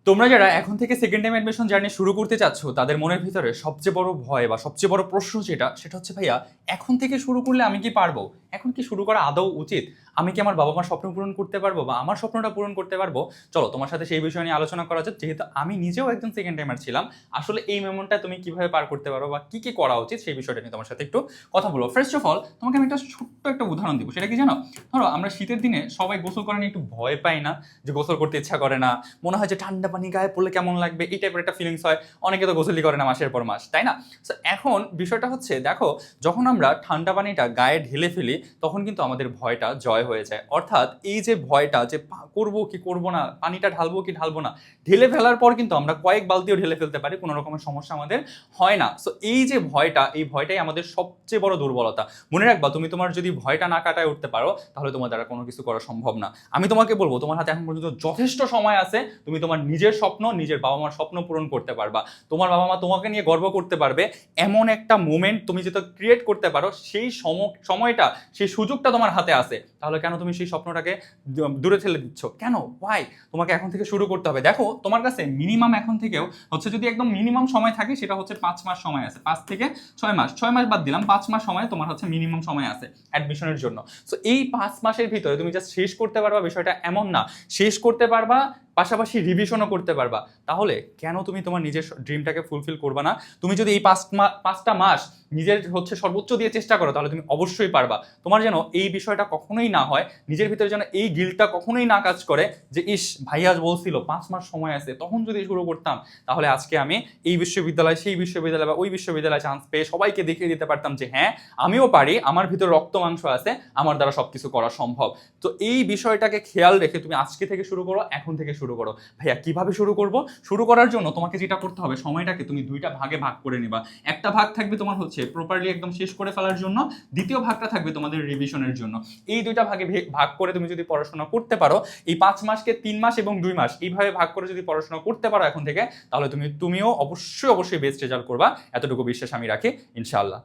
তোমরা যারা এখন থেকে সেকেন্ড টাইম অ্যাডমিশন জার্নি শুরু করতে চাচ্ছ তাদের মনের ভিতরে সবচেয়ে বড় ভয় বা সবচেয়ে বড় প্রশ্ন সেটা হচ্ছে ভাইয়া এখন থেকে শুরু করলে আমি কি পারবো? এখন কি শুরু করা আদৌ উচিত? আমি কি আমার বাবা মার স্বপ্ন পূরণ করতে পারবো বা আমার স্বপ্নটা পূরণ করতে পারবো? চলো তোমার সাথে সেই বিষয় নিয়ে আলোচনা করা যাক, যেহেতু আমি নিজেও একজন সেকেন্ড টাইমার ছিলাম। আসলে এই মেমনটা তুমি কিভাবে পার করতে পারো বা কি কি করা উচিত সেই বিষয়টা নিয়ে তোমার সাথে একটু কথা বলবো। ফার্স্ট অফ অল তোমাকে আমি একটা ছোট্ট একটা উদাহরণ দিব, সেটা কি জানো? ধরো আমরা শীতের দিনে সবাই গোসল করা নিয়ে একটু ভয় পাই না? যে গোসল করতে ইচ্ছা করে না, মনে হয় যে ঠান্ডা পানি গায়ে পড়লে কেমন লাগবে, এই টাইপের একটা ফিলিংস হয়। অনেকে তো গোসলই করে না মাসের পর মাস, তাই না? সো এখন বিষয়টা হচ্ছে, দেখো, যখন আমরা ঠান্ডা পানিটা গায়ে ঢেলে ফেলি তখন কিন্তু আমাদের ভয়টা জয় হয়ে যায়। অর্থাৎ এই যে ভয়টা যে করবো কি করবো না, পানিটা ঢালবো কি ঢালবো না, ঢেলে ফেলার পর কিন্তু আমরা কয়েক বালতিও ঢেলে ফেলতে পারি, কোনো রকমের সমস্যা আমাদের হয় না। সো এই যে ভয়টা, এই ভয়টাই আমাদের সবচেয়ে বড় দুর্বলতা। মনে রাখবা, তুমি তোমার যদি ভয়টা না কাটায় উঠতে পারো তাহলে তোমার দ্বারা কোনো কিছু করা সম্ভব না। আমি তোমাকে বলবো, তোমার হাতে এখন পর্যন্ত যথেষ্ট সময় আছে, তুমি তোমার নিজের স্বপ্ন, নিজের বাবা মার স্বপ্ন পূরণ করতে পারবা। তোমার বাবা মা তোমাকে নিয়ে গর্ব করতে পারবে। এমন একটা মোমেন্ট তুমি যেটা ক্রিয়েট করতে পারো, সেই সময়টা, সেই সুযোগটা তোমার হাতে আছে। তাহলে কেন তুমি সেই স্বপ্নটাকে দূরে ঠেলে দিচ্ছ? কেন? ওয়াই? তোমাকে এখন থেকে শুরু করতে হবে। দেখো, তোমার কাছে মিনিমাম এখন থেকেও হচ্ছে, যদি একদম মিনিমাম সময় থাকে সেটা হচ্ছে 5 মাস সময় আছে। 5 থেকে 6 মাস, 6 মাস বাদ দিলাম, 5 মাস সময় তোমার হচ্ছে মিনিমাম সময় আছে অ্যাডমিশনের জন্য। সো এই 5 মাসের ভিতরে তুমি জাস্ট শেষ করতে পারবা, বিষয়টা এমন না। শেষ করতে পারবা, পাশাপাশি রিভিশনও করতে পারবা। তাহলে কেন তুমি তোমার নিজের ড্রিমটাকে ফুলফিল করবা না? তুমি যদি এই 5টা মাস নিজের হচ্ছে সর্বোচ্চ দিয়ে চেষ্টা করো তাহলে তুমি অবশ্যই পারবা। তোমার যেন এই বিষয়টা কখনোই না হয়, নিজের ভিতরে যেন এই গিল্টটা কখনোই না কাজ করে যে ইস, ভাইয়া বলছিল 5 মাস সময় আছে, তখন যদি শুরু করতাম তাহলে আজকে আমি এই বিশ্ববিদ্যালয়, সেই বিশ্ববিদ্যালয় বা ওই বিশ্ববিদ্যালয়ে চান্স পেয়ে সবাইকে দেখিয়ে দিতে পারতাম যে হ্যাঁ, আমিও পারি, আমার ভিতর রক্ত মাংস আছে, আমার দ্বারা সবকিছু করা সম্ভব। তো এই বিষয়টাকে খেয়াল রেখে তুমি আজকে থেকে শুরু করো, এখন থেকে শুরু করো। ভাইয়া কিভাবে শুরু করব? শুরু করার জন্য তোমাকে যেটা করতে হবে, সময়টাকে তুমি 2টা ভাগে ভাগ করে নিবা। একটা ভাগ থাকবে তোমার হচ্ছে প্রপারলি একদম শেষ করে ফেলার জন্য, দ্বিতীয় ভাগটা থাকবে তোমাদের রিভিশনের জন্য। এই 2টা ভাগে ভাগ করে তুমি যদি পড়াশোনা করতে পারো, এই 5 মাসকে 3 মাস এবং 2 মাস এইভাবে ভাগ করে যদি পড়াশোনা করতে পারো এখন থেকে, তাহলে তুমিও অবশ্যই বেস্ট রেজাল্ট করবা, এতটুকু বিশ্বাস আমি রাখি, ইনশাআল্লাহ।